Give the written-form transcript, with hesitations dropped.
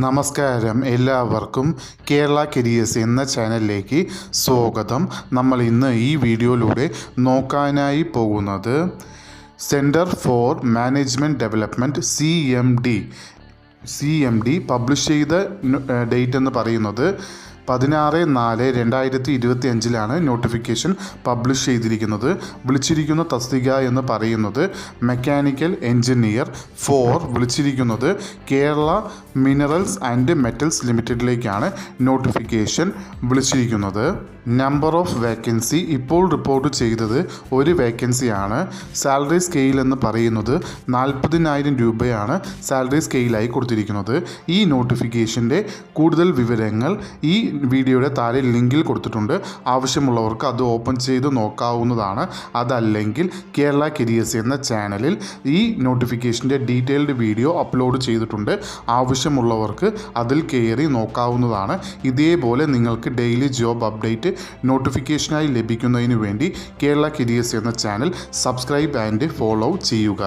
നമസ്കാരം എല്ലാവർക്കും കേരള കരിയേഴ്സ് എന്ന ചാനലിലേക്ക് സ്വാഗതം. നമ്മൾ ഇന്ന് ഈ വീഡിയോയിലൂടെ നോക്കാനായി പോകുന്നത് centre for management development CMD publish ചെയ്ത ഡേറ്റ് എന്ന് പറയുന്നത് 16/4/2025 നോട്ടിഫിക്കേഷൻ പബ്ലിഷ് ചെയ്തിരിക്കുന്നത്. വിളിച്ചിരിക്കുന്ന തസ്തിക എന്ന് പറയുന്നത് മെക്കാനിക്കൽ എൻജിനീയർ 4, വിളിച്ചിരിക്കുന്നത് കേരള മിനറൽസ് ആൻഡ് മെറ്റൽസ് ലിമിറ്റഡിലേക്കാണ് നോട്ടിഫിക്കേഷൻ വിളിച്ചിരിക്കുന്നത്. നമ്പർ ഓഫ് വേക്കൻസി ഇപ്പോൾ റിപ്പോർട്ട് ചെയ്തത് ഒരു വേക്കൻസിയാണ്. സാലറി സ്കെയിൽ എന്ന് പറയുന്നത് 40,000 രൂപയാണ് സാലറി സ്കെയിലായി കൊടുത്തിരിക്കുന്നത്. ഈ നോട്ടിഫിക്കേഷൻ്റെ കൂടുതൽ വിവരങ്ങൾ ഈ വീഡിയോയുടെ താഴെ ലിങ്കിൽ കൊടുത്തിട്ടുണ്ട്. ആവശ്യമുള്ളവർക്ക് അത് ഓപ്പൺ ചെയ്ത് നോക്കാവുന്നതാണ്. അതല്ലെങ്കിൽ കേരള കരിയേഴ്സ് എന്ന ചാനലിൽ ഈ നോട്ടിഫിക്കേഷൻ്റെ ഡീറ്റെയിൽഡ് വീഡിയോ അപ്ലോഡ് ചെയ്തിട്ടുണ്ട്. ആവശ്യമുള്ളവർക്ക് അതിൽ കയറി നോക്കാവുന്നതാണ്. ഇതേപോലെ നിങ്ങൾക്ക് ഡെയിലി ജോബ് അപ്ഡേറ്റ് നോട്ടിഫിക്കേഷനായി ലഭിക്കുന്നതിന് വേണ്ടി കേരള കരിയേഴ്സ് എന്ന ചാനൽ സബ്സ്ക്രൈബ് ആൻഡ് ഫോളോ ചെയ്യുക.